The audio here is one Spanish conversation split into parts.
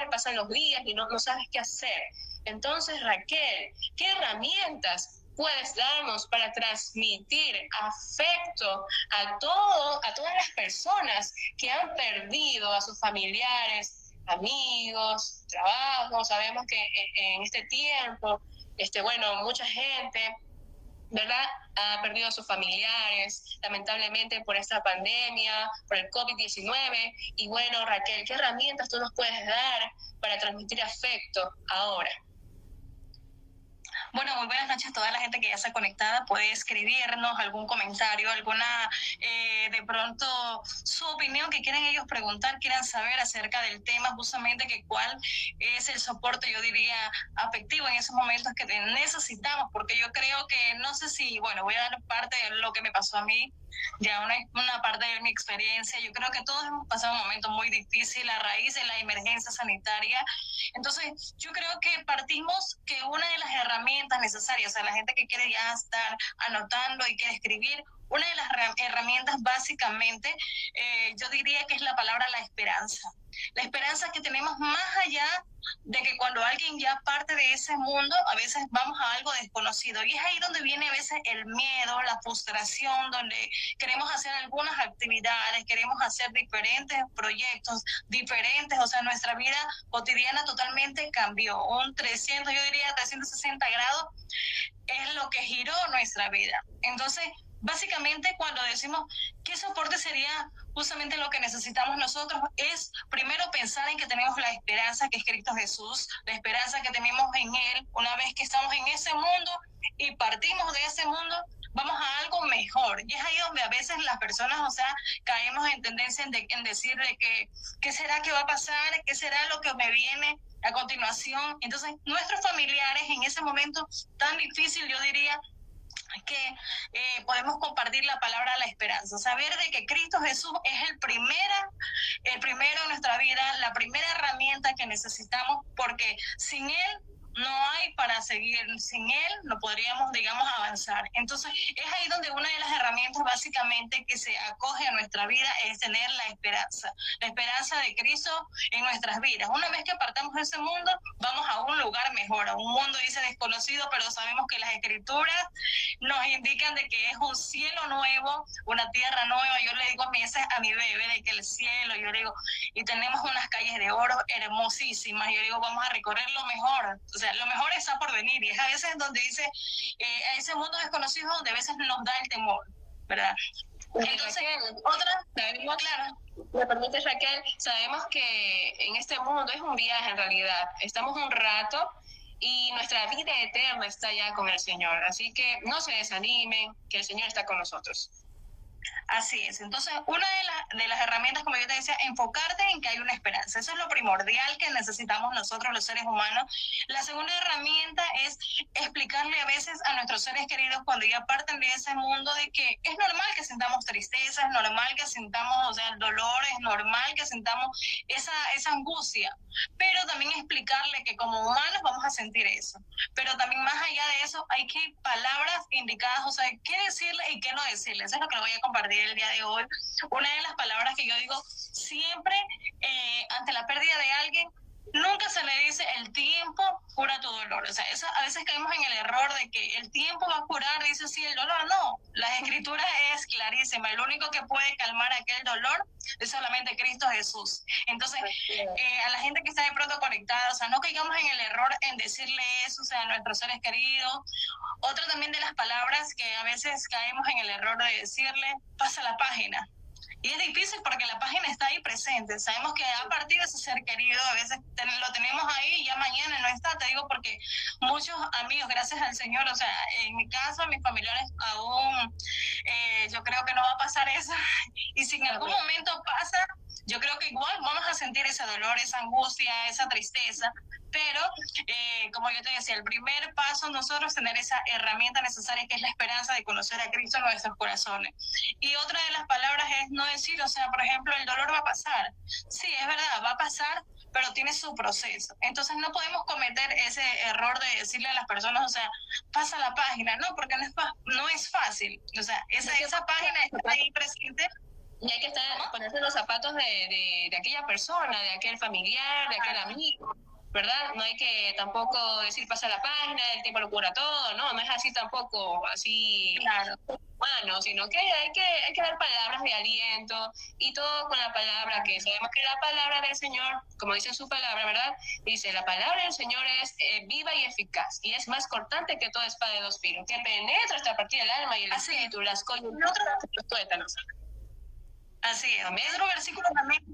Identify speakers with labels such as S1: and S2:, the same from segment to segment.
S1: pasan los días y no sabes qué hacer. Entonces, Raquel, ¿qué herramientas puedes darnos para transmitir afecto a todas las personas que han perdido a sus familiares, amigos, trabajo? Sabemos que en este tiempo, mucha gente, ¿verdad?, ha perdido a sus familiares, lamentablemente por esta pandemia, por el COVID-19. Y bueno, Raquel, ¿qué herramientas tú nos puedes dar para transmitir afecto ahora?
S2: Bueno, muy buenas noches a toda la gente que ya está conectada. Puede escribirnos algún comentario, alguna, de pronto, su opinión que quieran ellos preguntar, quieran saber acerca del tema, justamente que cuál es el soporte, yo diría, afectivo en esos momentos que necesitamos, porque yo creo que, no sé si, bueno, voy a dar parte de lo que me pasó a mí, ya una parte de mi experiencia. Yo creo que todos hemos pasado un momento muy difícil a raíz de la emergencia sanitaria. Entonces, yo creo que partimos que una de las herramientas necesarias, o sea, la gente que quiere ya estar anotando y quiere escribir, una de las herramientas básicamente, yo diría que es la palabra la esperanza. La esperanza que tenemos más allá de que cuando alguien ya parte de ese mundo, a veces vamos a algo desconocido. Y es ahí donde viene a veces el miedo, la frustración, donde queremos hacer algunas actividades, queremos hacer diferentes proyectos, diferentes, o sea, nuestra vida cotidiana totalmente cambió. Un 300, yo diría 360 grados es lo que giró nuestra vida. Entonces, básicamente cuando decimos qué soporte sería justamente lo que necesitamos nosotros, es primero pensar en que tenemos la esperanza que es Cristo Jesús, la esperanza que tenemos en Él. Una vez que estamos en ese mundo y partimos de ese mundo, vamos a algo mejor. Y es ahí donde a veces las personas, o sea, caemos en tendencia en decir de que qué será que va a pasar, qué será lo que me viene a continuación. Entonces, nuestros familiares en ese momento tan difícil, yo diría, que podemos compartir la palabra la esperanza, saber de que Cristo Jesús es el primero en nuestra vida, la primera herramienta que necesitamos, porque sin Él no hay para seguir, sin Él no podríamos, digamos, avanzar. Entonces, es ahí donde una de las herramientas básicamente que se acoge a nuestra vida es tener la esperanza de Cristo en nuestras vidas. Una vez que partamos de ese mundo, vamos a un lugar mejor, a un mundo, dice, desconocido, pero sabemos que las Escrituras nos indican de que es un cielo nuevo, una tierra nueva. Yo le digo a mi bebé de que el cielo, yo le digo, y tenemos unas calles de oro hermosísimas, yo digo, vamos a recorrer lo mejor, o sea, lo mejor está por venir, y es a veces donde dice, a ese mundo desconocido donde a veces nos da el temor, ¿verdad? Entonces,
S1: sabemos, claro, me permite, Raquel, sabemos que en este mundo es un viaje en realidad, estamos un rato y nuestra vida eterna está ya con el Señor, así que no se desanimen, que el Señor está con nosotros.
S2: Así es. Entonces, una de las herramientas, como yo te decía, enfocarte en que hay una esperanza. Eso es lo primordial que necesitamos nosotros, los seres humanos. La segunda herramienta es explicarle a veces a nuestros seres queridos cuando ya parten de ese mundo de que es normal que sintamos tristeza, es normal que sintamos, o sea, el dolor, es normal que sintamos esa angustia. Pero también explicarle que como humanos vamos a sentir eso. Pero también más allá de eso, hay que palabras indicadas, o sea, qué decirle y qué no decirle. Eso es lo que le voy a compartir el día de hoy. Una de las palabras que yo digo siempre ante la pérdida de alguien, nunca se le dice el tiempo cura tu dolor. O sea, eso, a veces caemos en el error de que el tiempo va a curar, dice así, el dolor. No, la Escritura es clarísima. El único que puede calmar aquel dolor es solamente Cristo Jesús. Entonces, a la gente que está de pronto conectada, o sea, no caigamos en el error en decirle eso, o sea, a nuestros seres queridos. Otra también de las palabras que a veces caemos en el error de decirle, pasa la página. Y es difícil porque la página está ahí presente. Sabemos que ha partido ese ser querido, a veces lo tenemos ahí y ya mañana no está. Te digo porque muchos amigos, gracias al Señor, o sea, en mi caso, mis familiares aún, yo creo que no va a pasar eso. Y si en algún momento pasa, yo creo que igual vamos a sentir ese dolor, esa angustia, esa tristeza. Pero, como yo te decía, el primer paso nosotros es tener esa herramienta necesaria que es la esperanza de conocer a Cristo en nuestros corazones. Y otra de las palabras es no decir, o sea, por ejemplo, el dolor va a pasar. Sí, es verdad, va a pasar, pero tiene su proceso. Entonces no podemos cometer ese error de decirle a las personas, o sea, pasa la página, no, porque no es fácil. O sea, esa página está ahí presente.
S1: Y hay que ponerse los zapatos de aquella persona, de aquel familiar, de aquel amigo. ¿verdad? No hay que tampoco decir pasa la página, el tiempo lo cura todo, no es así tampoco, así
S2: Claro.
S1: humano, sino que hay que dar palabras de aliento y todo con la palabra, que sabemos que la palabra del Señor, como dice su palabra, ¿verdad? Dice, la palabra del Señor es viva y eficaz y es más cortante que toda espada de dos filos, que penetra hasta partir del alma y el espíritu, las coyunturas y los tuétanos.
S2: Así es. Otro versículo también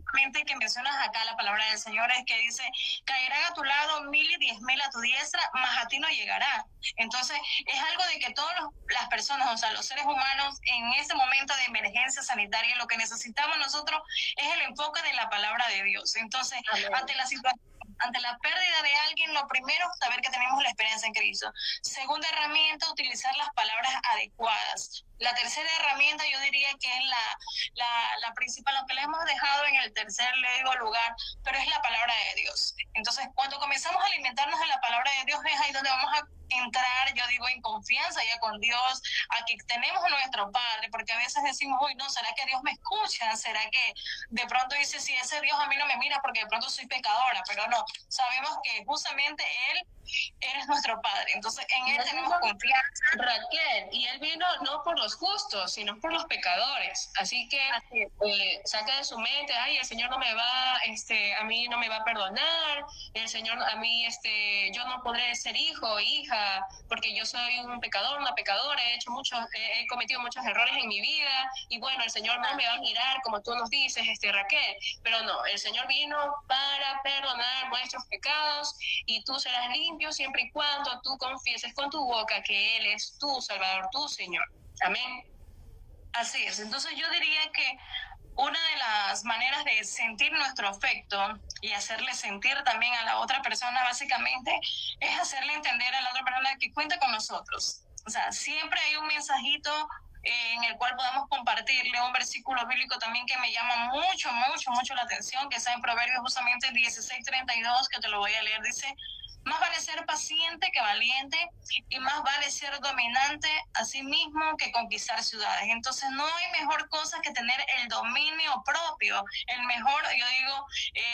S2: que mencionas acá, la palabra del Señor, es que dice, caerán a tu lado 1000 y 10,000 a tu diestra, mas a ti no llegará. Entonces, es algo de que todas las personas, o sea, los seres humanos, en ese momento de emergencia sanitaria, lo que necesitamos nosotros es el enfoque de la palabra de Dios. Entonces, ante la situación, ante la pérdida de alguien, lo primero es saber que tenemos la esperanza en Cristo. Segunda herramienta, utilizar las palabras adecuadas. La tercera herramienta yo diría que es la principal, aunque la hemos dejado en el tercer, le digo, lugar, pero es la palabra de Dios. Entonces, cuando comenzamos a alimentarnos de la palabra de Dios, es ahí donde vamos a entrar, yo digo, en confianza ya con Dios, a que tenemos a nuestro Padre, porque a veces decimos, uy, no, ¿será que Dios me escucha? ¿Será que de pronto dice, si ese Dios a mí no me mira porque de pronto soy pecadora? Pero no, sabemos que justamente Él es nuestro Padre, entonces en Él tenemos confianza.
S1: Raquel, y Él vino no por los justos, sino por los pecadores, así que saca de su mente, ay, el Señor no me va, a mí no me va a perdonar, el Señor a mí, yo no podré ser hijo o hija, porque yo soy un pecador, una pecadora, he cometido muchos errores en mi vida, y bueno, el Señor no me va a mirar, como tú nos dices, Raquel, pero no, el Señor vino para perdonar nuestros pecados, y tú serás limpio siempre y cuando tú confieses con tu boca que Él es tu Salvador, tu Señor. Amén.
S2: Así es, entonces yo diría que una de las maneras de sentir nuestro afecto y hacerle sentir también a la otra persona, básicamente, es hacerle entender a la otra persona que cuenta con nosotros. O sea, siempre hay un mensajito en el cual podamos compartirle un versículo bíblico también que me llama mucho la atención, que está en Proverbios justamente 16:32, que te lo voy a leer, dice, más vale ser paciente que valiente y más vale ser dominante a sí mismo que conquistar ciudades. Entonces no hay mejor cosa que tener el dominio propio, el mejor, yo digo,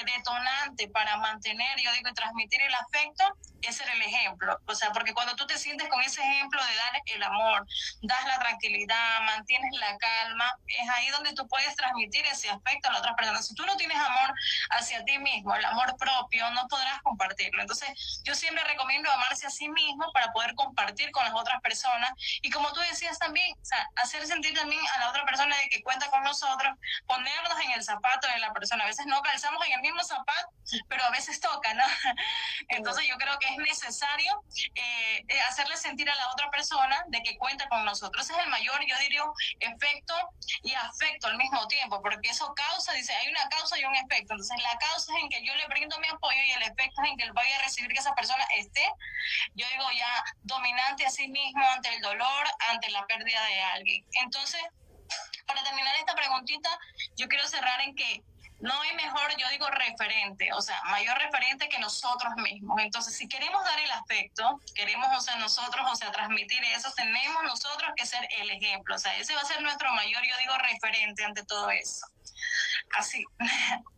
S2: detonante para mantener, yo digo, y transmitir el afecto, es ser el ejemplo. O sea, porque cuando tú te sientes con ese ejemplo de dar el amor, das la tranquilidad, mantienes la calma, es ahí donde tú puedes transmitir ese afecto a la otra persona. Si tú no tienes amor hacia ti mismo, el amor propio, no podrás compartirlo. Entonces, yo siempre recomiendo amarse a sí mismo para poder compartir con las otras personas. Y como tú decías también, o sea, hacer sentir también a la otra persona de que cuenta con nosotros, ponernos en el zapato de la persona. A veces no calzamos en el mismo zapato, pero a veces toca, ¿no? Entonces yo creo que es necesario hacerle sentir a la otra persona de que cuenta con nosotros. Ese es el mayor, yo diría, efecto y afecto al mismo tiempo, porque eso causa, dice, hay una causa y un efecto. Entonces la causa es en que yo le brindo mi apoyo y el efecto es en que él vaya a recibir que esa persona esté, yo digo, ya dominante a sí mismo ante el dolor, ante la pérdida de alguien. Entonces, para terminar esta preguntita, yo quiero cerrar en que no hay mejor, yo digo, referente, o sea, mayor referente que nosotros mismos. Entonces, si queremos dar el afecto, queremos, o sea, nosotros, o sea, transmitir eso, tenemos nosotros que ser el ejemplo. O sea, ese va a ser nuestro mayor, yo digo, referente ante todo eso. Así.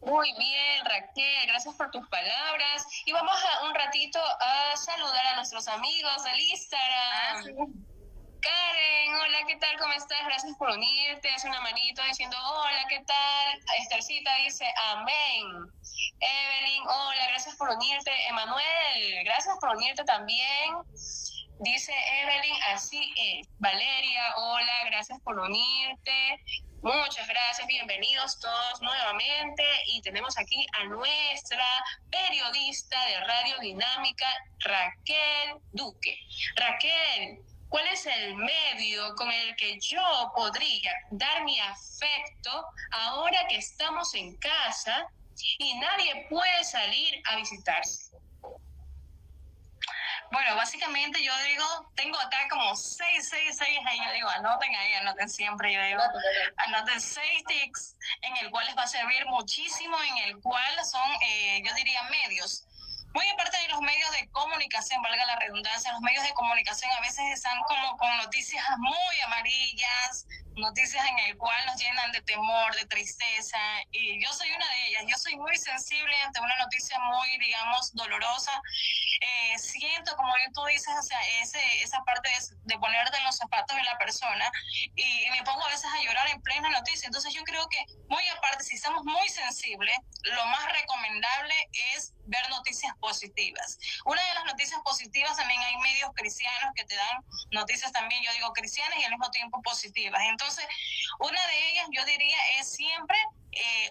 S1: Muy bien, Raquel, gracias por tus palabras. Y vamos a un ratito a saludar a nuestros amigos del Instagram.
S2: Sí.
S1: Karen, hola, ¿qué tal? ¿Cómo estás? Gracias por unirte. Hace una manito diciendo, hola, ¿qué tal? Esthercita dice, amén. Evelyn, hola, gracias por unirte. Emanuel, gracias por unirte también. Dice Evelyn, así es. Valeria, hola, gracias por unirte. Muchas gracias, bienvenidos todos nuevamente. Y tenemos aquí a nuestra periodista de Radio Dinámica, Raquel Duque. Raquel, ¿cuál es el medio con el que yo podría dar mi afecto ahora que estamos en casa y nadie puede salir a visitarse?
S2: Bueno, básicamente yo digo, tengo acá como 6, ahí yo digo, anoten siempre, yo digo, anoten 6 tips en el cual les va a servir muchísimo, en el cual son, yo diría, medios. Muy aparte de los medios de comunicación, valga la redundancia, los medios de comunicación a veces están como con noticias muy amarillas, noticias en el cual nos llenan de temor, de tristeza, y yo soy una de ellas. Yo soy muy sensible ante una noticia muy, digamos, dolorosa. Siento, como tú dices, o sea, esa parte de ponerte en los zapatos de la persona, y me pongo a veces a llorar en plena noticia. Entonces yo creo que, muy aparte, si estamos muy sensibles, lo más recomendable es ver noticias positivas. Una de las noticias positivas, también hay medios cristianos que te dan noticias también, yo digo cristianas y al mismo tiempo positivas. Entonces, una de ellas, yo diría, es siempre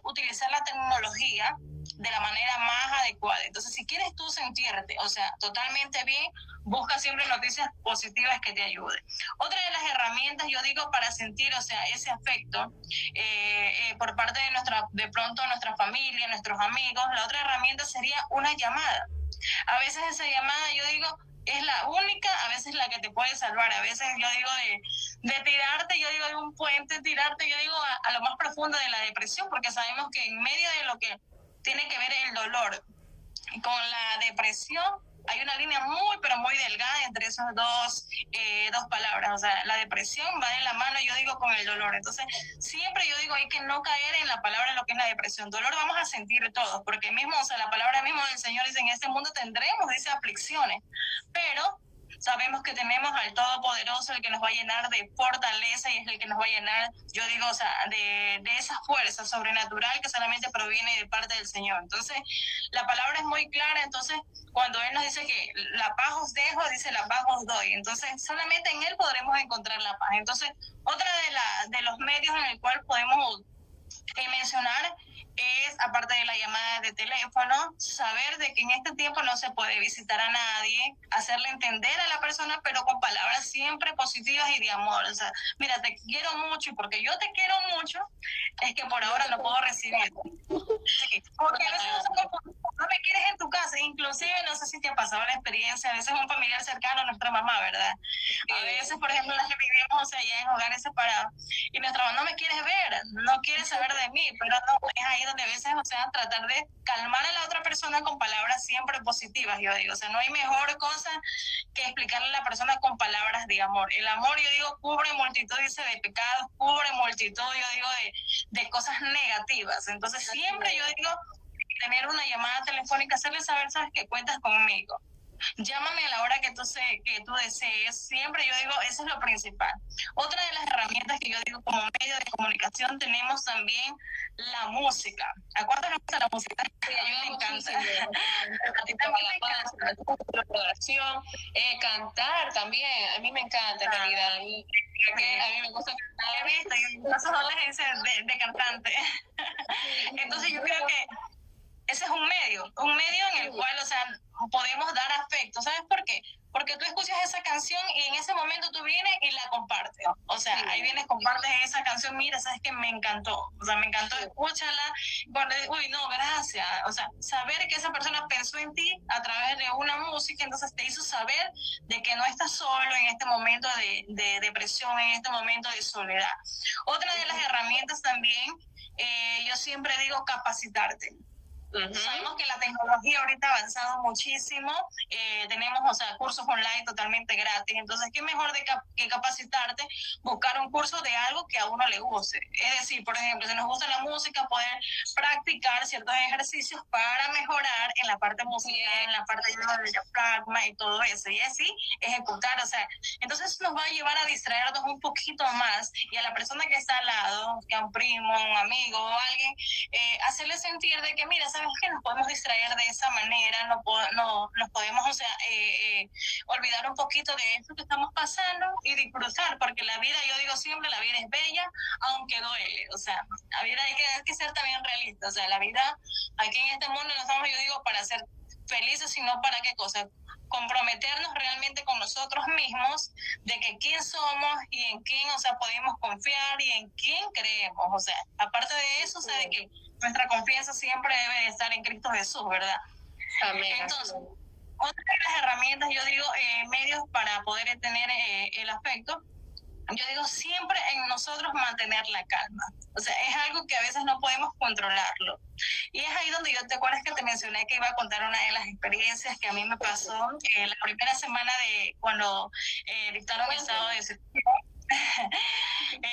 S2: utilizar la tecnología de la manera más adecuada. Entonces, si quieres tú sentirte, o sea, totalmente bien, busca siempre noticias positivas que te ayuden. Otra de las herramientas, yo digo, para sentir, o sea, ese afecto por parte de pronto nuestra familia, nuestros amigos, la otra herramienta sería una llamada. A veces esa llamada, yo digo, es la única, a veces la que te puede salvar. A veces yo digo de tirarte, yo digo de un puente, tirarte, yo digo a lo más profundo de la depresión, porque sabemos que en medio de lo que tiene que ver el dolor con la depresión, hay una línea muy, pero muy delgada entre esas dos palabras. O sea, la depresión va de la mano, yo digo, con el dolor. Entonces, siempre yo digo, hay que no caer en la palabra lo que es la depresión. Dolor vamos a sentir todos, porque mismo, o sea, la palabra mismo del Señor dice, en este mundo tendremos, dice, aflicciones, pero sabemos que tenemos al Todopoderoso, el que nos va a llenar de fortaleza, y es el que nos va a llenar, yo digo, o sea, de esa fuerza sobrenatural que solamente proviene de parte del Señor. Entonces, la palabra es muy clara. Entonces, cuando Él nos dice que la paz os dejo, dice la paz os doy. Entonces, solamente en Él podremos encontrar la paz. Entonces, otra de los medios en el cual podemos mencionar es, aparte de la llamada de teléfono, saber de que en este tiempo no se puede visitar a nadie, hacerle entender a la persona, pero con palabras siempre positivas y de amor. O sea, mira, te quiero mucho, y porque yo te quiero mucho, es que por ahora no puedo recibir. Sí, porque a veces no me quieres en tu casa, inclusive no sé si te ha pasado la experiencia, a veces un familiar cercano a nuestra mamá, ¿verdad? A veces, por ejemplo, las que vivimos, o sea, ya en hogares separados, y nuestra mamá no me quiere ver, no quiere saber de mí, pero no, es ahí donde a veces, o sea, tratar de calmar a la otra persona con palabras siempre positivas, yo digo. O sea, no hay mejor cosa que explicarle a la persona con palabras de amor. El amor, yo digo, cubre multitud, dice, de pecados, cubre multitud, yo digo, de cosas negativas. Entonces, siempre yo digo, tener una llamada telefónica, hacerle saber, sabes, que cuentas conmigo. Llámame a la hora que tú desees. Siempre yo digo, eso es lo principal. Otra de las herramientas que yo digo como medio de comunicación, tenemos también la música. ¿A cuánto nos gusta la música?
S1: Sí,
S2: a mí me encanta.
S1: A ti también me encanta la adoración, cantar también. A mí me encanta, en realidad. A mí me gusta cantar.
S2: He visto, yo soy una agencia de cantante. Entonces yo creo que ese es un medio en el cual, o sea, podemos dar afecto. ¿Sabes por qué? Porque tú escuchas esa canción y en ese momento tú vienes y la compartes. O sea, ahí vienes, compartes esa canción, mira, sabes que me encantó. O sea, me encantó, escúchala. Uy, no, gracias. O sea, saber que esa persona pensó en ti a través de una música, entonces te hizo saber de que no estás solo en este momento de depresión, en este momento de soledad. Otra de las herramientas también, yo siempre digo, capacitarte. Sabemos que la tecnología ahorita ha avanzado muchísimo, tenemos, o sea, cursos online totalmente gratis. Entonces, ¿qué mejor que capacitarte, buscar un curso de algo que a uno le guste? Es decir, por ejemplo, si nos gusta la música, poder practicar ciertos ejercicios para mejorar en la parte musical, en la parte de diafragma y todo eso, y así ejecutar. O sea, entonces nos va a llevar a distraernos un poquito más, y a la persona que está al lado, que a un primo, un amigo o alguien, hacerle sentir de que, mira, ¿sabes qué? Nos podemos distraer de esa manera, nos podemos, o sea, olvidar un poquito de esto que estamos pasando y disfrutar, porque la vida, yo digo siempre, la vida es bella, aunque duele. O sea, la vida hay que ser también realista. O sea, la vida aquí en este mundo no estamos, yo digo, para ser felices, sino para qué cosa, comprometernos realmente con nosotros mismos, de que quién somos y en quién, o sea, podemos confiar y en quién creemos. O sea, aparte de eso, o sea, de que nuestra confianza siempre debe estar en Cristo Jesús, ¿verdad?
S1: Amén.
S2: Entonces, otra de las herramientas, yo digo, medios para poder tener el afecto, yo digo, siempre en nosotros mantener la calma. O sea, es algo que a veces no podemos controlarlo. Y es ahí donde te acuerdas que te mencioné que iba a contar una de las experiencias que a mí me pasó la primera semana de cuando dictaron el estado de excepción.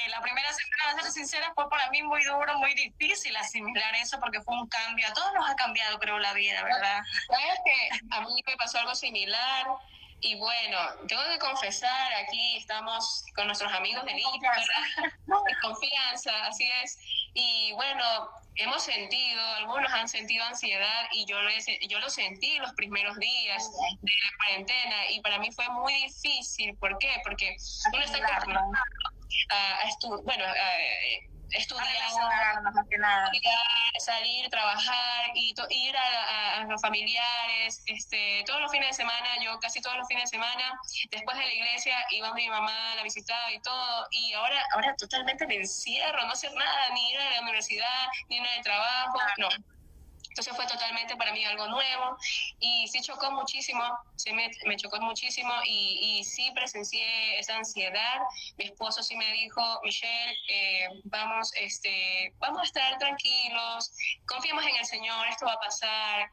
S2: La primera semana, voy a ser sincera, fue para mí muy duro, muy difícil asimilar eso porque fue un cambio. A todos nos ha cambiado, creo, la vida, ¿verdad?
S1: Sabes que a mí me pasó algo similar y bueno, tengo que confesar, aquí estamos con nuestros amigos de Instagram, de confianza, así es. Y bueno, hemos sentido, algunos han sentido ansiedad y yo lo sentí los primeros días de la cuarentena y para mí fue muy difícil. ¿Por qué? Porque uno está acostumbrado estudiar, salir, trabajar y ir a los familiares, todos los fines de semana, yo casi todos los fines de semana, después de la iglesia iba mi mamá, la visitaba y todo, y ahora totalmente me encierro, no hacer nada, ni ir a la universidad, ni ir al trabajo, no. Entonces fue totalmente para mí algo nuevo y sí chocó muchísimo, sí me chocó muchísimo y sí presencié esa ansiedad. Mi esposo sí me dijo, Michelle, vamos a estar tranquilos, confiemos en el Señor, esto va a pasar,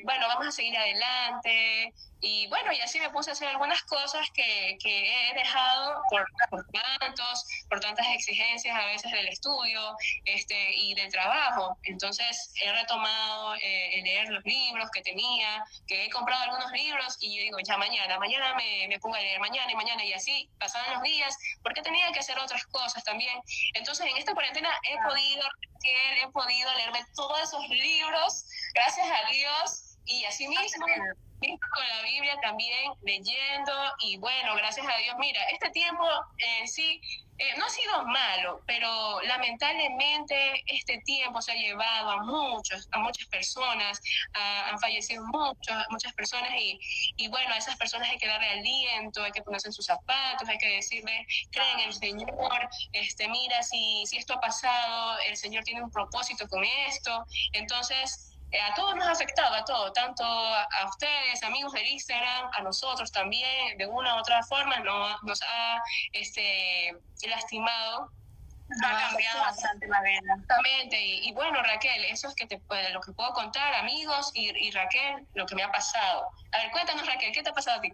S1: bueno, vamos a seguir adelante. Y bueno, y así me puse a hacer algunas cosas que he dejado por tantas exigencias a veces del estudio y del trabajo. Entonces he retomado leer los libros que tenía, que he comprado algunos libros y yo digo, ya mañana me pongo a leer mañana y así pasaban los días porque tenía que hacer otras cosas también. Entonces en esta cuarentena he podido leerme todos esos libros, gracias a Dios, y así mismo con la Biblia también leyendo y bueno, gracias a Dios, mira, este tiempo sí no ha sido malo, pero lamentablemente este tiempo se ha llevado a muchas personas, han fallecido muchas personas y bueno, a esas personas hay que darle aliento, hay que ponerse en sus zapatos, hay que decirle, creen en el Señor, mira, si esto ha pasado, el Señor tiene un propósito con esto, entonces a todos nos ha afectado, a todos, tanto a ustedes, amigos del Instagram, a nosotros también, de una u otra forma, nos ha lastimado.
S2: Ha cambiado bastante la vida.
S1: Exactamente, y bueno, Raquel, eso es lo que puedo contar, amigos, y Raquel, lo que me ha pasado. A ver, cuéntanos, Raquel, ¿qué te ha pasado a ti?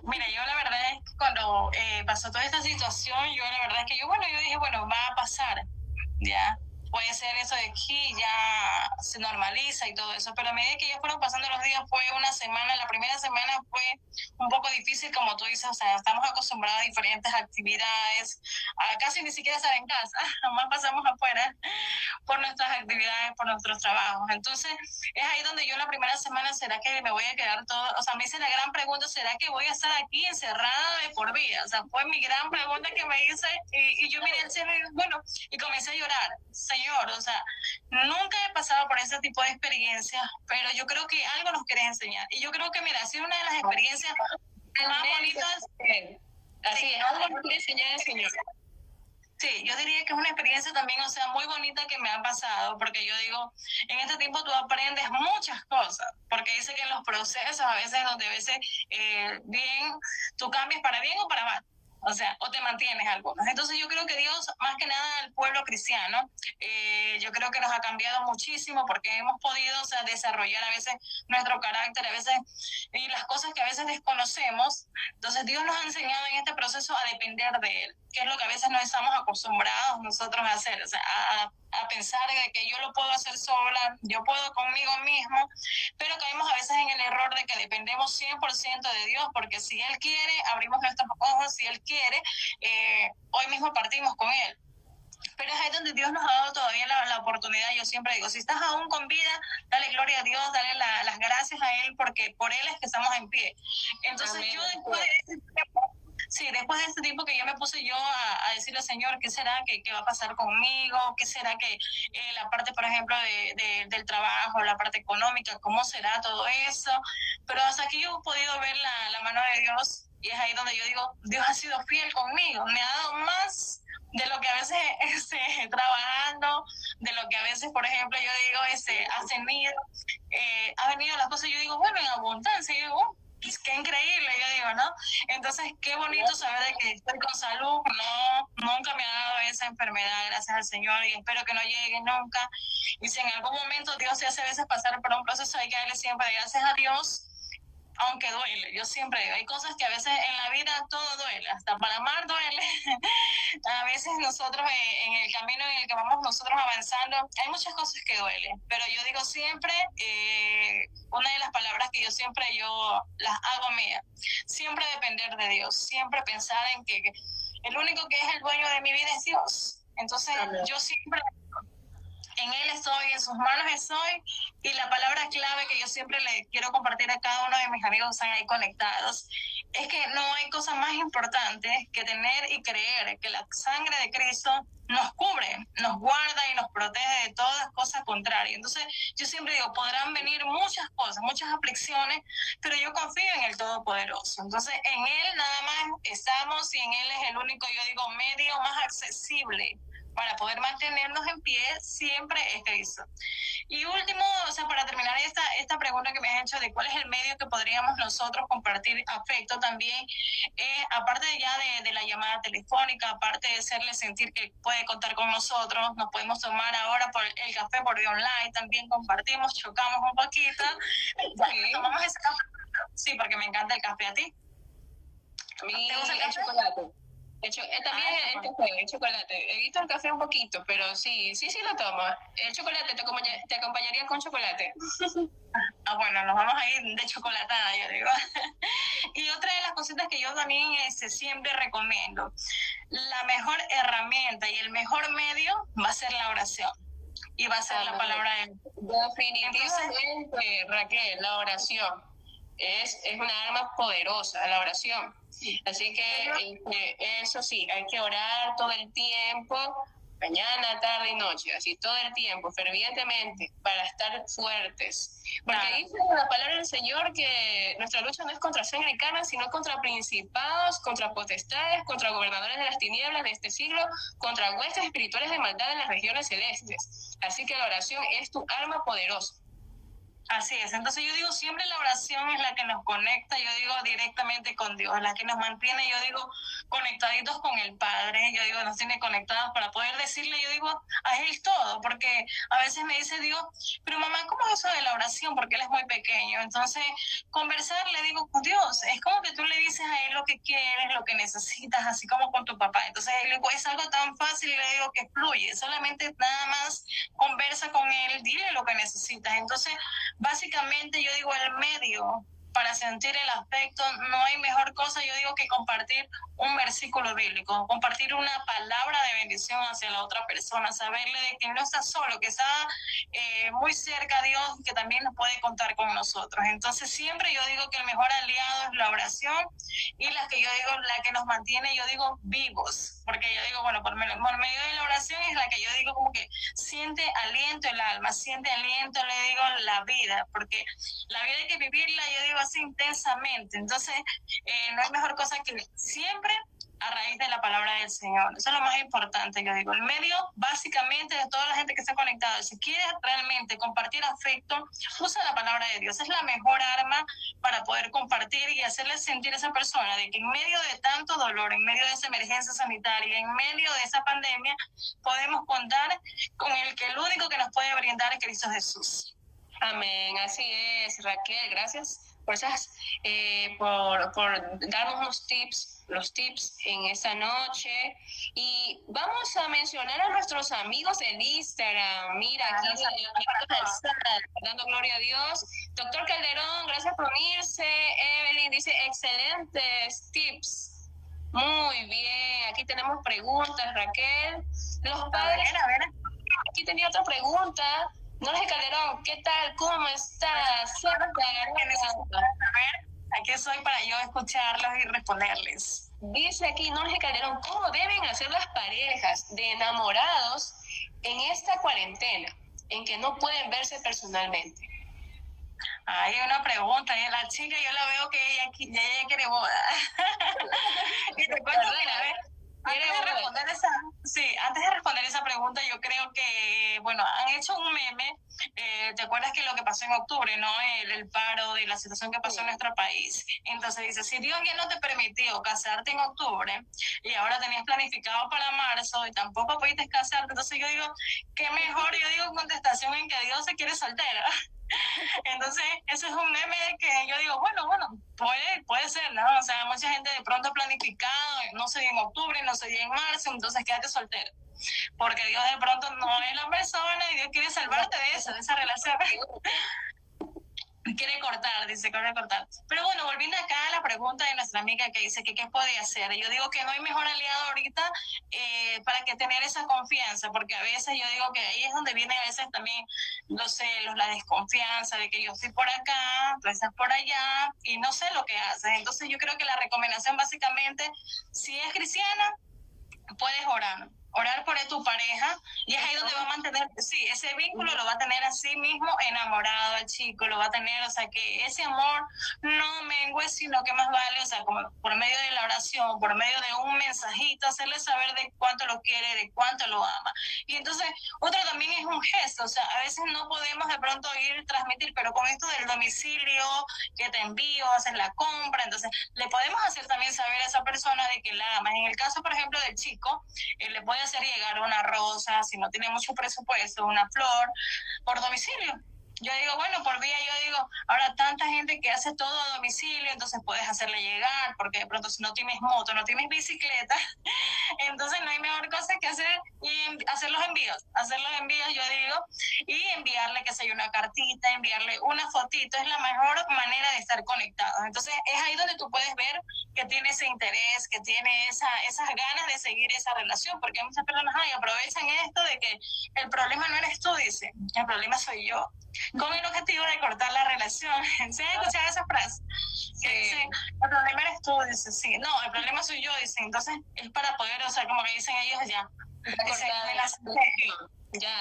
S2: Mira, yo la verdad es que cuando pasó toda esta situación, yo la verdad es que yo dije, bueno, va a pasar, ya. Puede ser eso de que ya se normaliza y todo eso, pero a medida que ya fueron pasando los días, fue una semana, la primera semana fue un poco difícil, como tú dices, o sea, estamos acostumbrados a diferentes actividades, a casi ni siquiera estar en casa, más pasamos afuera por nuestras actividades, por nuestros trabajos. Entonces, es ahí donde yo la primera semana, ¿será que me voy a quedar todo? O sea, me hice la gran pregunta, ¿será que voy a estar aquí encerrada de por vida? O sea, fue mi gran pregunta que me hice y yo miré al cielo y bueno, y comencé a llorar. Señor, o sea, nunca he pasado por ese tipo de experiencias, pero yo creo que algo nos quiere enseñar. Y yo creo que, mira, ha sido una de las experiencias más bonitas.
S1: Así es, algo nos quiere enseñar el Señor.
S2: Sí, yo diría que es una experiencia también, o sea, muy bonita que me ha pasado, porque yo digo, en este tiempo tú aprendes muchas cosas, porque dice que en los procesos a veces bien, tú cambias para bien o para mal. O sea, o te mantienes algunos. Entonces yo creo que Dios, más que nada al pueblo cristiano, yo creo que nos ha cambiado muchísimo porque hemos podido, o sea, desarrollar a veces nuestro carácter, a veces, y las cosas que a veces desconocemos. Entonces Dios nos ha enseñado en este proceso a depender de Él, que es lo que a veces no estamos acostumbrados nosotros a hacer, o sea, a pensar de que yo lo puedo hacer sola, yo puedo conmigo mismo, pero caemos a veces en el error de que dependemos 100% de Dios, porque si Él quiere, abrimos nuestros ojos, si Él quiere, hoy mismo partimos con Él. Pero es ahí donde Dios nos ha dado todavía la oportunidad. Yo siempre digo, si estás aún con vida, dale gloria a Dios, dale las gracias a Él, porque por Él es que estamos en pie. Entonces yo después de ese tiempo, sí, después de este tiempo que yo me puse yo a decirle al Señor, ¿qué será que va a pasar conmigo? ¿Qué será que la parte, por ejemplo, del trabajo, la parte económica, cómo será todo eso? Pero hasta aquí yo he podido ver la mano de Dios y es ahí donde yo digo, Dios ha sido fiel conmigo, me ha dado más de lo que a veces trabajando, de lo que a veces, por ejemplo, yo digo, ha venido las cosas, yo digo, bueno, en abundancia, yo digo, qué increíble, yo digo, ¿no? Entonces, qué bonito saber de que estoy con salud, nunca me ha dado esa enfermedad, gracias al Señor, y espero que no llegue nunca. Y si en algún momento Dios se hace a veces pasar por un proceso, hay que darle siempre gracias a Dios, aunque duele. Yo siempre digo, hay cosas que a veces en la vida todo duele, hasta para amar duele. A veces nosotros en el camino en el que vamos nosotros avanzando, hay muchas cosas que duelen, pero yo digo siempre, una de las palabras que yo las hago mía, siempre depender de Dios, siempre pensar en que el único que es el dueño de mi vida es Dios. Entonces yo siempre en Él estoy, en sus manos estoy, y la palabra clave que yo siempre le quiero compartir a cada uno de mis amigos que están ahí conectados, es que no hay cosa más importante que tener y creer que la sangre de Cristo nos cubre, nos guarda y nos protege de todas cosas contrarias. Entonces, yo siempre digo, podrán venir muchas cosas, muchas aflicciones, pero yo confío en el Todopoderoso. Entonces, en Él nada más estamos y en Él es el único, yo digo, medio más accesible para poder mantenernos en pie, siempre es Cristo. Y último, o sea, para terminar esta pregunta que me has hecho de cuál es el medio que podríamos nosotros compartir afecto también, aparte ya de la llamada telefónica, aparte de hacerle sentir que puede contar con nosotros, nos podemos tomar ahora por el café por vía online, también compartimos, chocamos un poquito, tomamos ese café. Sí, porque me encanta el café. ¿A ti?
S1: A mí el chocolate. También el café, el chocolate. Evito el café un poquito, pero sí lo tomo. El chocolate te acompañaría con chocolate.
S2: Bueno, nos vamos a ir de chocolatada, yo digo. Y otra de las cositas que yo también siempre recomiendo, la mejor herramienta y el mejor medio va a ser la oración. Y va a ser la palabra de Dios.
S1: Definitivamente, Raquel, la oración es una arma poderosa, la oración. Así que eso sí, hay que orar todo el tiempo, mañana, tarde y noche, así todo el tiempo, fervientemente, para estar fuertes. Porque dice la palabra del Señor que nuestra lucha no es contra sangre y carne, sino contra principados, contra potestades, contra gobernadores de las tinieblas de este siglo, contra huestes espirituales de maldad en las regiones celestes. Así que la oración es tu arma poderosa.
S2: Así es, entonces yo digo, siempre la oración es la que nos conecta, yo digo, directamente con Dios, la que nos mantiene, yo digo, conectaditos con el Padre, yo digo, nos tiene conectados para poder decirle, yo digo, a Él todo, porque a veces me dice Dios, pero mamá, ¿cómo es eso de la oración? Porque Él es muy pequeño, entonces conversar, le digo, con Dios, es como que tú le dices a Él lo que quieres, lo que necesitas, así como con tu papá, entonces le digo, es algo tan fácil, le digo, que fluye, solamente nada más conversa con Él, dile lo que necesitas, entonces básicamente yo digo el medio para sentir el afecto, no hay mejor cosa, yo digo, que compartir un versículo bíblico, compartir una palabra de bendición hacia la otra persona, saberle de que no está solo, que está muy cerca a Dios, que también nos puede contar con nosotros. Entonces siempre yo digo que el mejor aliado es la oración, y la que yo digo, la que nos mantiene, yo digo, vivos, porque yo digo, bueno, por medio de la oración es la que yo digo como que siente aliento el alma, siente aliento, le digo, la vida, porque la vida hay que vivirla, yo digo, así intensamente. Entonces, no hay mejor cosa que siempre a raíz de la palabra del Señor. Eso es lo más importante, yo digo. El medio, básicamente, de toda la gente que está conectada, si quieres realmente compartir afecto, usa la palabra de Dios. Es la mejor arma para poder compartir y hacerle sentir a esa persona de que en medio de tanto dolor, en medio de esa emergencia sanitaria, en medio de esa pandemia, podemos contar con el único que nos puede brindar es Cristo Jesús.
S1: Amén, así es, Raquel, gracias por darnos los tips en esta noche. Y vamos a mencionar a nuestros amigos en Instagram. Mira, aquí dando gloria a Dios. Doctor Calderón, gracias por unirse. Evelyn dice, excelentes tips. Muy bien, aquí tenemos preguntas, Raquel. Los padres...
S2: A ver.
S1: Aquí tenía otra pregunta. Norge Calderón, ¿qué tal? ¿Cómo estás?
S2: A ver, aquí soy para yo escucharlos y responderles.
S1: Dice aquí Norge Calderón, ¿cómo deben hacer las parejas de enamorados en esta cuarentena, en que no pueden verse personalmente?
S2: Hay una pregunta, la chica yo la veo que ella quiere boda. Y te cuento que antes de responder esa pregunta, yo creo que, bueno, han hecho un meme. ¿Te acuerdas que lo que pasó en octubre, no? El paro de la situación que pasó en nuestro país. Entonces dice, si Dios ya no te permitió casarte en octubre y ahora tenías planificado para marzo y tampoco pudiste casarte, entonces yo digo, qué mejor, yo digo, contestación en que Dios se quiere soltera. Entonces, ese es un meme que yo digo, bueno, puede ser, ¿no? O sea, mucha gente de pronto planificado, no sé, en octubre, no sé, en marzo, entonces quédate soltero. Porque Dios de pronto no es la persona y Dios quiere salvarte de eso, de esa relación. Quiere cortar. Pero bueno, volviendo acá a la pregunta de nuestra amiga que dice que qué puede hacer. Yo digo que no hay mejor aliado ahorita para que tener esa confianza, porque a veces yo digo que ahí es donde viene a veces también los celos, la desconfianza de que yo estoy por acá, tú estás por allá y no sé lo que haces. Entonces yo creo que la recomendación básicamente, si es cristiana, puedes orar por tu pareja y es ahí donde va a mantener, sí, ese vínculo lo va a tener así mismo enamorado el chico, lo va a tener, o sea, que ese amor no mengue, sino que más vale, o sea, como por medio de la oración, por medio de un mensajito, hacerle saber de cuánto lo quiere, de cuánto lo ama. Y entonces, otro también es un gesto, o sea, a veces no podemos de pronto ir a transmitir, pero con esto del domicilio, que te envío, hacer la compra, entonces le podemos hacer también saber a esa persona de que la amas. En el caso, por ejemplo, del chico, le puede hacer llegar una rosa, si no tiene mucho presupuesto, una flor, por domicilio. Yo digo, bueno, por vía, yo digo, ahora tanta gente que hace todo a domicilio, entonces puedes hacerle llegar, porque de pronto si no tienes moto, no tienes bicicleta, entonces no hay mejor cosa que hacer y hacer los envíos, yo digo, y enviarle, que sea una cartita, enviarle una fotito, es la mejor manera de estar conectados. Entonces es ahí donde tú puedes ver que tiene ese interés, que tiene esas ganas de seguir esa relación, porque muchas personas aprovechan esto de que el problema no eres tú, dice, el problema soy yo, con el objetivo de cortar la relación. ¿Se han escuchado esa frase? Que dice, el problema eres tú, dice, sí, no, el problema soy yo, dice, entonces es para poder, o sea, como que dicen ellos ya, dice, ya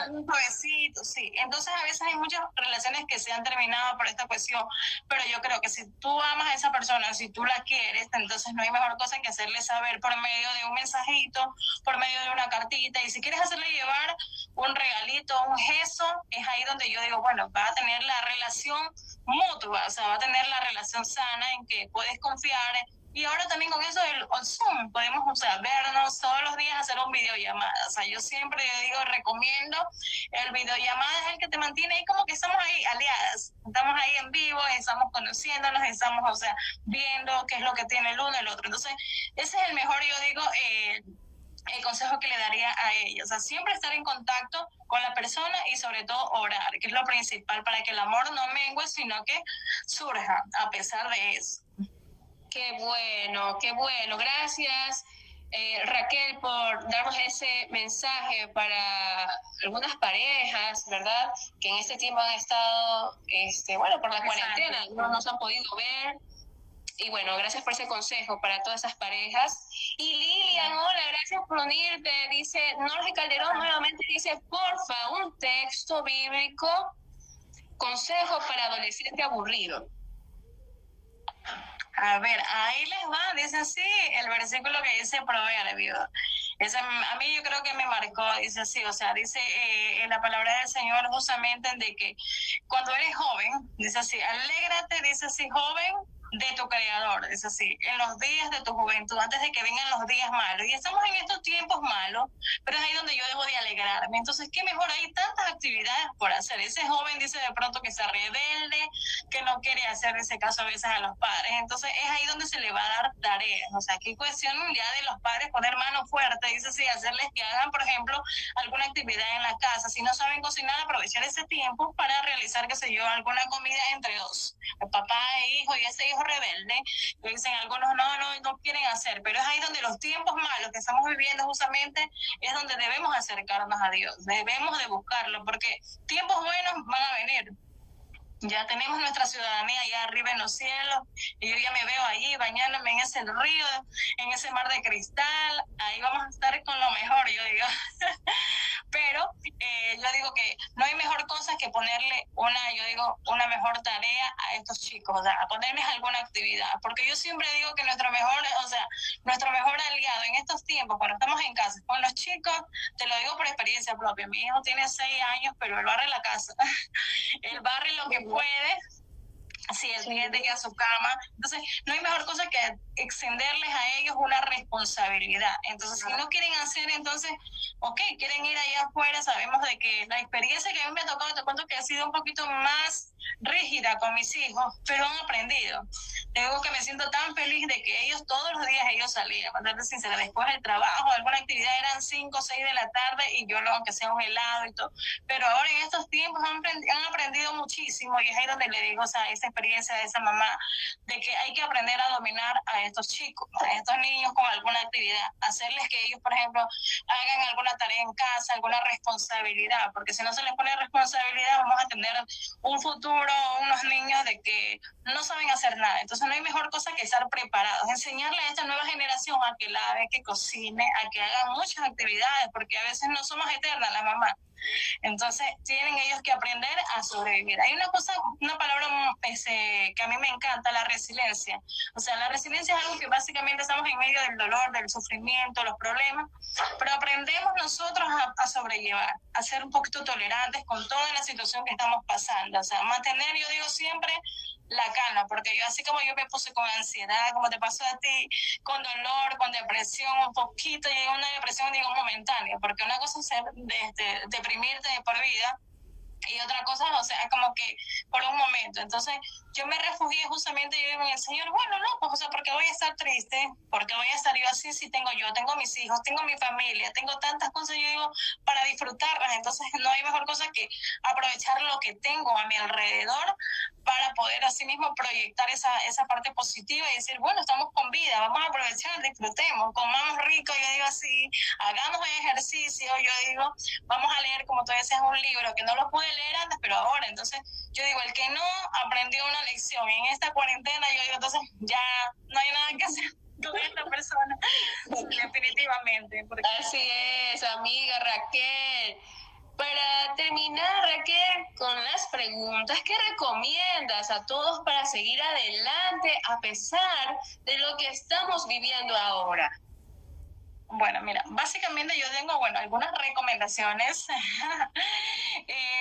S2: no un jueguecito, sí. Entonces a veces hay muchas relaciones que se han terminado por esta cuestión, pero yo creo que si tú amas a esa persona, si tú la quieres, entonces no hay mejor cosa que hacerle saber por medio de un mensajito, por medio de una cartita, y si quieres hacerle llevar un regalito, un gesto, es ahí donde yo digo, bueno, va a tener la relación mutua, o sea, va a tener la relación sana en que puedes confiar. Y ahora también con eso del Zoom, podemos, o sea, vernos todos los días, hacer un videollamada. O sea, yo siempre digo, recomiendo el videollamada, es el que te mantiene ahí como que estamos ahí aliadas. Estamos ahí en vivo, estamos conociéndonos, estamos, o sea, viendo qué es lo que tiene el uno y el otro. Entonces, ese es el mejor, yo digo, el consejo que le daría a ellos. O sea, siempre estar en contacto con la persona y sobre todo orar, que es lo principal para que el amor no mengue, sino que surja a pesar de eso.
S1: Qué bueno. Gracias, Raquel, por darnos ese mensaje para algunas parejas, ¿verdad? Que en este tiempo han estado, bueno, por la cuarentena, no nos han podido ver. Y bueno, gracias por ese consejo para todas esas parejas. Y Lilian, hola, gracias por unirte. Dice, Norge Calderón nuevamente dice, porfa, un texto bíblico, consejo para adolescente aburrido.
S2: A ver, ahí les va, dice así el versículo que dice Proverbio. A mí yo creo que me marcó, dice así, o sea, dice en la palabra del Señor justamente de que cuando eres joven, dice así, alégrate, dice así, joven, de tu creador, dice así, en los días de tu juventud, antes de que vengan los días malos. Y estamos en estos tiempos malos, pero es ahí donde yo debo de alegrarme. Entonces, qué mejor, hay tantas actividades por hacer. Ese joven dice de pronto que se rebelde, que no quiere hacer ese caso a veces a los padres. Entonces, es ahí donde se le va a dar tareas. O sea, qué cuestión ya de los padres poner mano fuerte, dice así, hacerles que hagan, por ejemplo, alguna actividad en la casa. Si no saben cocinar, aprovechar ese tiempo para realizar, qué sé yo, alguna comida entre dos, el papá e hijo, y ese hijo rebelde, que dicen algunos no quieren hacer, pero es ahí donde los tiempos malos que estamos viviendo justamente es donde debemos acercarnos a Dios, debemos de buscarlo, porque tiempos buenos van a venir. Ya tenemos nuestra ciudadanía allá arriba en los cielos y yo ya me veo ahí bañándome en ese río, en ese mar de cristal, ahí vamos a estar con lo mejor, yo digo. Pero yo digo que no hay mejor cosa que ponerle una mejor tarea a estos chicos, o sea, a ponerles alguna actividad, porque yo siempre digo que nuestro mejor aliado en estos tiempos, cuando estamos en casa con los chicos, te lo digo por experiencia propia, mi hijo tiene 6 años, pero él barre la casa, él barre lo que puede, si el cliente queda a su cama. Entonces, no hay mejor cosa que extenderles a ellos una responsabilidad. Entonces, si no quieren hacer, entonces, ok, quieren ir allá afuera, sabemos de que la experiencia que a mí me ha tocado, te cuento que ha sido un poquito más rígida con mis hijos, pero han aprendido. Tengo que me siento tan feliz de que ellos todos los días ellos salían, para serte sincera, después del trabajo, alguna actividad eran 5 o 6 de la tarde y yo lo, aunque sea un helado y todo. Pero ahora en estos tiempos han aprendido muchísimo y es ahí donde le digo, o sea, esa experiencia de esa mamá, de que hay que aprender a dominar a estos chicos, a estos niños con alguna actividad, hacerles que ellos, por ejemplo, hagan alguna tarea en casa, alguna responsabilidad, porque si no se les pone responsabilidad vamos a tener un futuro, unos niños de que no saben hacer nada. Entonces no hay mejor cosa que estar preparados, enseñarle a esta nueva generación a que lave, que cocine, a que haga muchas actividades, porque a veces no somos eternas las mamás. Entonces tienen ellos que aprender a sobrevivir. Hay una cosa, una palabra que a mí me encanta, la resiliencia. O sea, la resiliencia es algo que básicamente estamos en medio del dolor, del sufrimiento, los problemas, pero aprendemos nosotros a sobrellevar, a ser un poquito tolerantes con toda la situación que estamos pasando. O sea, mantener, yo digo siempre, la calma, porque yo así como yo me puse con ansiedad, como te pasó a ti, con dolor, con depresión, un poquito, y una depresión digo momentánea, porque una cosa es ser, deprimirte de por vida, y otra cosa, o sea, como que por un momento. Entonces, yo me refugié justamente yo digo en el Señor, bueno, no, pues, o sea, porque voy a estar triste, porque voy a estar yo así, si tengo mis hijos, tengo mi familia, tengo tantas cosas, yo digo, para disfrutarlas. Entonces, no hay mejor cosa que aprovechar lo que tengo a mi alrededor para poder así mismo proyectar esa parte positiva y decir, bueno, estamos con vida, vamos a aprovechar, disfrutemos, comamos rico, yo digo así, hagamos ejercicio, yo digo, vamos a leer, como tú decías, un libro que no lo pude leer antes, pero ahora, entonces, yo digo, el que no aprendió una lección en esta cuarentena, yo digo, entonces ya no hay nada que hacer con esta persona, definitivamente. Porque...
S1: Así es, amiga Raquel. Para terminar, Raquel, con las preguntas, ¿qué recomiendas a todos para seguir adelante a pesar de lo que estamos viviendo ahora?
S2: Bueno, mira, básicamente yo tengo, bueno, algunas recomendaciones.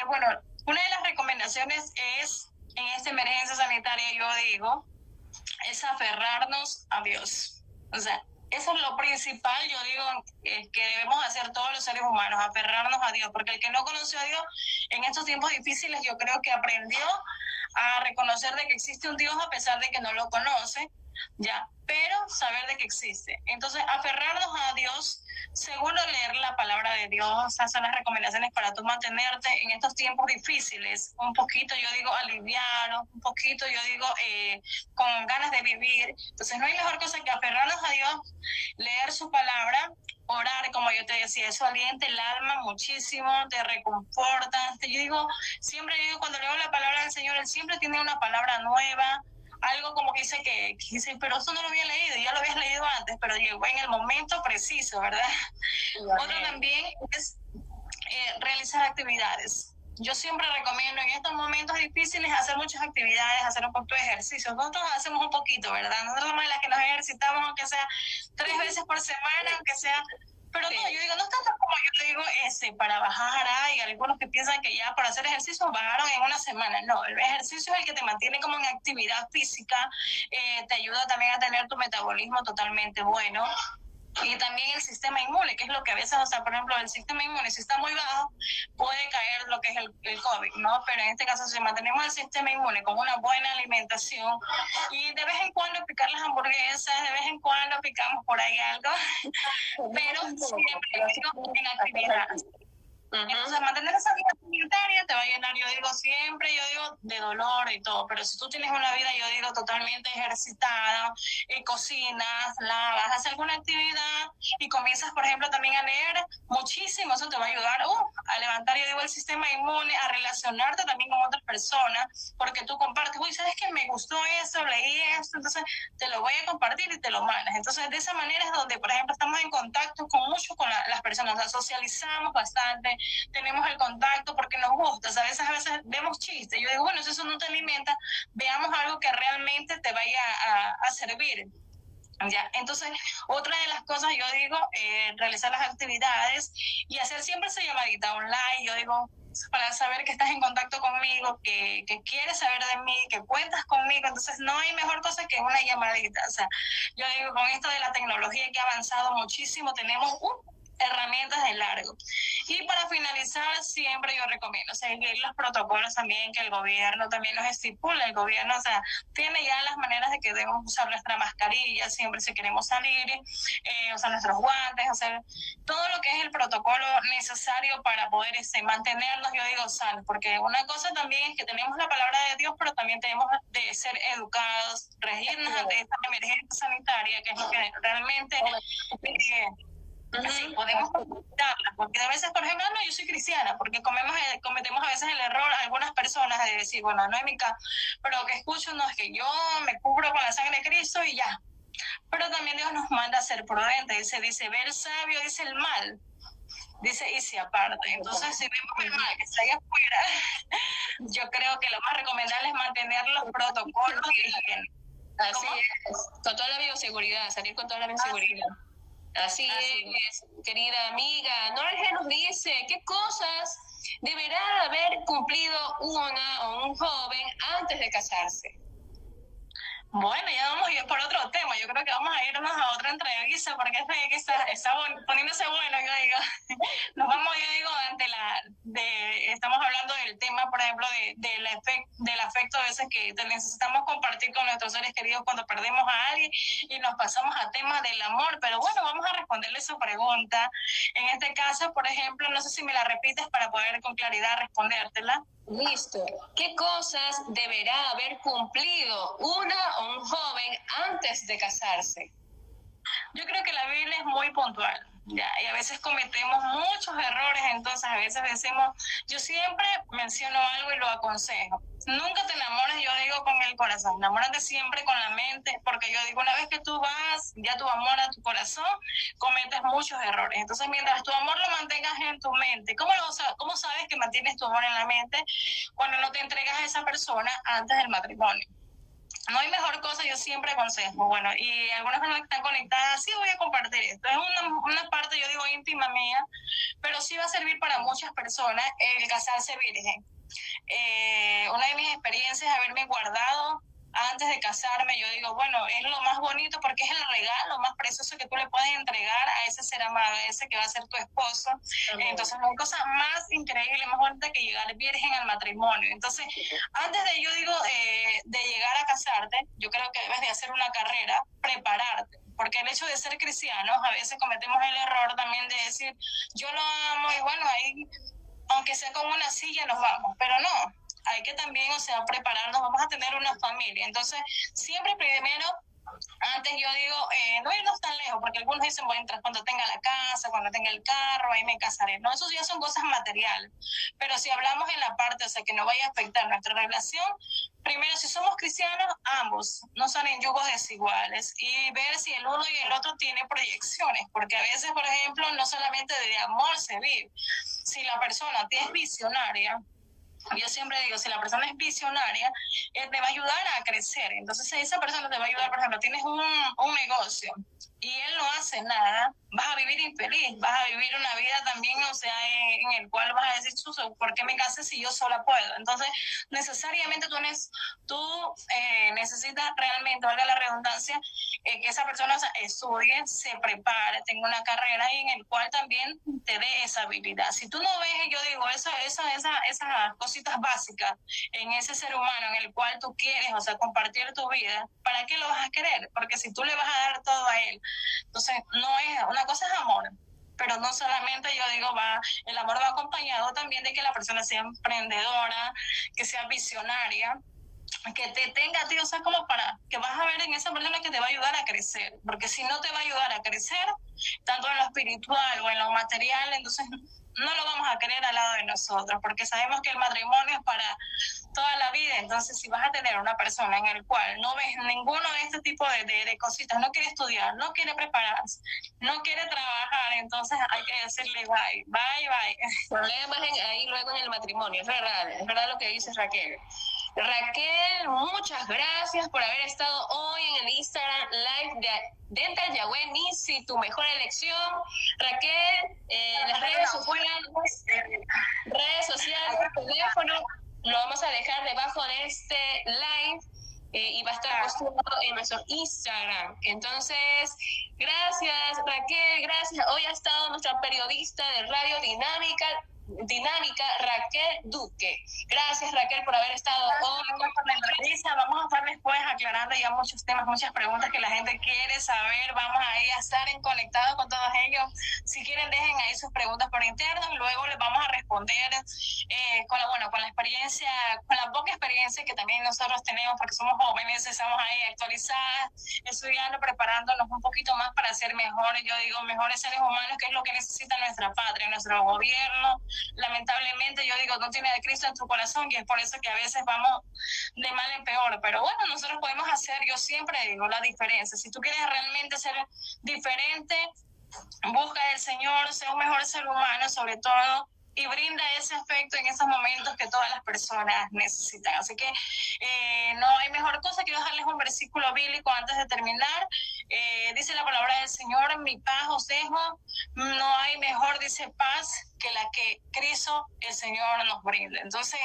S2: Bueno, una de las recomendaciones es, en esta emergencia sanitaria, yo digo, es aferrarnos a Dios. O sea, eso es lo principal, yo digo, que debemos hacer todos los seres humanos, aferrarnos a Dios, porque el que no conoció a Dios en estos tiempos difíciles, yo creo que aprendió a reconocer de que existe un Dios a pesar de que no lo conoce, ya, pero saber de que existe. Entonces, aferrarnos a Dios, segundo, leer la palabra de Dios, esas son las recomendaciones para tú mantenerte en estos tiempos difíciles, un poquito, yo digo, aliviar, un poquito, yo digo, con ganas de vivir. Entonces, no hay mejor cosa que aferrarnos a Dios, leer su palabra, orar, como yo te decía, eso alienta el alma muchísimo, te reconforta. Yo digo, siempre digo, cuando leo la palabra del Señor, Él siempre tiene una palabra nueva, algo como que dice, pero eso no lo había leído, ya lo habías leído antes, pero llegó en el momento preciso, ¿verdad? Otro también es realizar actividades. Yo siempre recomiendo en estos momentos difíciles hacer muchas actividades, hacer un poquito de ejercicio. Nosotros hacemos un poquito, ¿verdad? Nosotros somos las que nos ejercitamos, aunque sea 3 veces por semana, aunque sea... Pero no, yo digo, no es tanto como yo digo para bajar. Hay algunos que piensan que ya por hacer ejercicio bajaron en una semana. No, el ejercicio es el que te mantiene como en actividad física, te ayuda también a tener tu metabolismo totalmente bueno. Y también el sistema inmune, que es lo que a veces, o sea, por ejemplo, el sistema inmune, si está muy bajo, puede caer lo que es el COVID, ¿no? Pero en este caso, si mantenemos el sistema inmune con una buena alimentación y de vez en cuando picar las hamburguesas, de vez en cuando picamos por ahí algo, pero siempre en actividad. Entonces, mantener esa vida comunitaria te va a llenar, yo digo, siempre, yo digo, de dolor y todo, pero si tú tienes una vida, yo digo, totalmente ejercitada, cocinas, lavas, haces alguna actividad y comienzas, por ejemplo, también a leer muchísimo, eso te va a ayudar a levantar, yo digo, el sistema inmune, a relacionarte también con otras personas, porque tú compartes, uy, ¿sabes qué? Me gustó eso, leí esto, entonces te lo voy a compartir y te lo mandas. Entonces, de esa manera es donde, por ejemplo, estamos en contacto mucho con las personas, o sea, socializamos bastante, tenemos el contacto porque nos gusta, ¿sabes? A veces vemos chistes, yo digo, bueno, si eso no te alimenta, veamos algo que realmente te vaya a servir. Ya, entonces, otra de las cosas, yo digo, realizar las actividades y hacer siempre esa llamadita online, yo digo, para saber que estás en contacto conmigo, que quieres saber de mí, que cuentas conmigo. Entonces no hay mejor cosa que una llamadita. O sea, yo digo, con esto de la tecnología que ha avanzado muchísimo, tenemos herramientas de largo. Y para finalizar, siempre yo recomiendo seguir los protocolos también que el gobierno también nos estipula. El gobierno, o sea, tiene ya las maneras de que debemos usar nuestra mascarilla siempre si queremos salir, usar nuestros guantes, hacer todo lo que es el protocolo necesario para poder mantenernos, yo digo, sanos, porque una cosa también es que tenemos la palabra de Dios, pero también tenemos de ser educados, regirnos ante esta emergencia sanitaria, que es lo que realmente... Sí, podemos ocultarla, porque a veces, por ejemplo, no, yo soy cristiana, porque cometemos a veces el error, algunas personas, de decir, bueno, no es mi caso, pero que escucho, no, es que yo me cubro con la sangre de Cristo y ya. Pero también Dios nos manda a ser prudentes, dice, ve el sabio, dice el mal, dice, y se aparte. Entonces, si vemos el mal que está ahí afuera, yo creo que lo más recomendable es mantener los protocolos de higiene.
S1: Así es, con toda la bioseguridad, salir con toda la bioseguridad. Así es, querida amiga. Norge nos dice, ¿qué cosas deberá haber cumplido una o un joven antes de casarse?
S2: Bueno, ya vamos a ir por otro tema. Yo creo que vamos a irnos a otra entrevista porque está poniéndose bueno, yo digo. Nos vamos, yo digo, estamos hablando del tema, por ejemplo, del afecto a veces que necesitamos compartir con nuestros seres queridos cuando perdemos a alguien y nos pasamos a temas del amor. Pero bueno, vamos a responderle su pregunta. En este caso, por ejemplo, no sé si me la repites para poder con claridad respondértela.
S1: Listo. ¿Qué cosas deberá haber cumplido una o un joven antes de casarse?
S2: Yo creo que la Biblia es muy puntual, ya, y a veces cometemos muchos errores, entonces a veces decimos, yo siempre menciono algo y lo aconsejo. Nunca te enamores, yo digo, con el corazón, enamórate siempre con la mente, porque yo digo, una vez que tú vas, ya tu amor a tu corazón, cometes muchos errores. Entonces, mientras tu amor lo mantengas en tu mente, ¿cómo sabes que mantienes tu amor en la mente cuando no te entregas a esa persona antes del matrimonio? No hay mejor cosa, yo siempre aconsejo. Bueno, y algunas personas que están conectadas, sí voy a compartir esto. Es una parte, yo digo, íntima mía, pero sí va a servir para muchas personas el casarse virgen. Una de mis experiencias es haberme guardado antes de casarme. Yo digo, bueno, es lo más bonito porque es el regalo más precioso que tú le puedes entregar a ese ser amado, a ese que va a ser tu esposo. Entonces, no hay cosa más increíble, más bonita que llegar virgen al matrimonio. Entonces, antes de, yo digo, de llegar a casarte, yo creo que debes de hacer una carrera, prepararte. Porque el hecho de ser cristianos, a veces cometemos el error también de decir, yo lo amo y bueno, ahí, aunque sea con una silla, nos vamos. Pero no, hay que también, o sea, prepararnos, vamos a tener una familia. Entonces, siempre primero, antes yo digo, no irnos tan lejos, porque algunos dicen, bueno, cuando tenga la casa, cuando tenga el carro, ahí me casaré. No, eso ya son cosas materiales. Pero si hablamos en la parte, o sea, que no vaya a afectar nuestra relación, primero, si somos cristianos, ambos no son en yugos desiguales y ver si el uno y el otro tienen proyecciones, porque a veces, por ejemplo, no solamente de amor se vive. Si la persona es visionaria, yo siempre digo, si la persona es visionaria, te va a ayudar a crecer. Entonces, si esa persona te va a ayudar, por ejemplo, tienes un negocio y él no hace nada, vas a vivir infeliz, vas a vivir una vida también, o sea, en el cual vas a decir, ¿por qué me casé si yo sola puedo? Entonces, necesariamente tú necesitas realmente, valga la redundancia, que esa persona, o sea, estudie, se prepare, tenga una carrera y en el cual también te dé esa habilidad. Si tú no ves, yo digo, esas cositas básicas en ese ser humano en el cual tú quieres, o sea, compartir tu vida, ¿para qué lo vas a querer? Porque si tú le vas a dar todo a él, entonces no es, una cosa es amor, pero no solamente, yo digo, el amor va acompañado también de que la persona sea emprendedora, que sea visionaria, que te tenga a ti, o sea, como para que vas a ver en esa persona que te va a ayudar a crecer, porque si no te va a ayudar a crecer, tanto en lo espiritual o en lo material, entonces no lo vamos a querer al lado de nosotros, porque sabemos que el matrimonio es para toda la vida. Entonces, si vas a tener una persona en el cual no ves ninguno de este tipo de cositas, no quiere estudiar, no quiere prepararse, no quiere trabajar, entonces hay que decirle bye, bye, bye.
S1: Problemas ahí luego en el matrimonio, es verdad lo que dice Raquel. Raquel, muchas gracias por haber estado hoy en el Instagram Live de Dental Yahweh Nisi, tu mejor elección. Raquel, las redes sociales, teléfono, lo vamos a dejar debajo de este live. Y va a estar postado en nuestro Instagram. Entonces, gracias Raquel, gracias. Hoy ha estado nuestra periodista de Radio Dinámica, Raquel Duque. Gracias Raquel por haber estado hoy.
S2: Vamos a estar después aclarando ya muchos temas, muchas preguntas que la gente quiere saber. Vamos ahí a estar en conectado con todos ellos. Si quieren, dejen ahí sus preguntas por interno y luego les vamos a responder con la experiencia, con la poca experiencia que también nosotros tenemos, porque somos jóvenes, estamos ahí actualizadas, estudiando, preparándonos un poquito más para ser mejores, yo digo, mejores seres humanos, que es lo que necesita nuestra patria, nuestro gobierno. Lamentablemente, yo digo, no tiene a Cristo en tu corazón, y es por eso que a veces vamos de mal en peor, pero bueno, nosotros podemos hacer, yo siempre digo, la diferencia. Si tú quieres realmente ser diferente, busca del Señor, sé un mejor ser humano sobre todo, y brinda ese afecto en esos momentos que todas las personas necesitan. Así que no hay mejor cosa. Quiero dejarles un versículo bíblico antes de terminar. Dice la palabra del Señor: mi paz os dejo, no hay mejor, dice, paz que la que Cristo el Señor nos brinda. Entonces,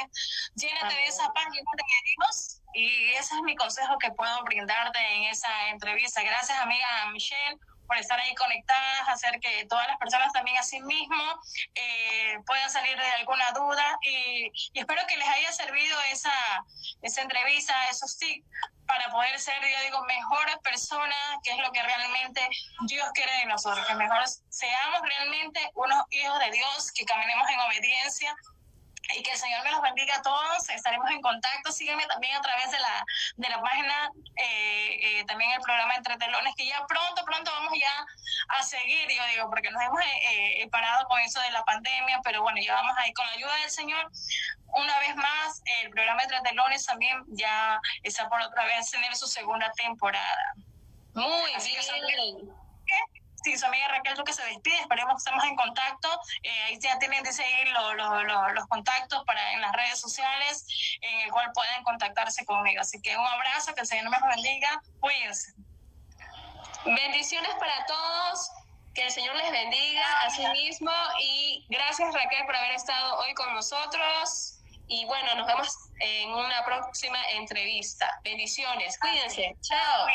S2: llénate de esa paz, llénate de Dios, y ese es mi consejo que puedo brindarte en esa entrevista. Gracias, amiga Michelle, por estar ahí conectadas, hacer que todas las personas también así mismo puedan salir de alguna duda, y espero que les haya servido esa entrevista, esos tips, para poder ser, yo digo, mejores personas, que es lo que realmente Dios quiere de nosotros, que mejor seamos realmente unos hijos de Dios, que caminemos en obediencia. Y que el Señor me los bendiga a todos. Estaremos en contacto. Sígueme también a través de la página, también el programa Entre Telones, que ya pronto vamos ya a seguir, yo digo, porque nos hemos parado con eso de la pandemia, pero bueno, ya vamos ahí con la ayuda del Señor. Una vez más, el programa Entre Telones también ya está por otra vez tener su segunda temporada.
S1: Muy bien.
S2: Sí, su amiga Raquel Duque se despide, esperemos que estemos en contacto. Ahí ya tienen, dice ahí, los contactos en las redes sociales, en el cual pueden contactarse conmigo. Así que un abrazo, que el Señor me los bendiga, cuídense.
S1: Bendiciones para todos, que el Señor les bendiga a sí mismo, y gracias Raquel por haber estado hoy con nosotros, y bueno, nos vemos en una próxima entrevista. Bendiciones, cuídense, chao.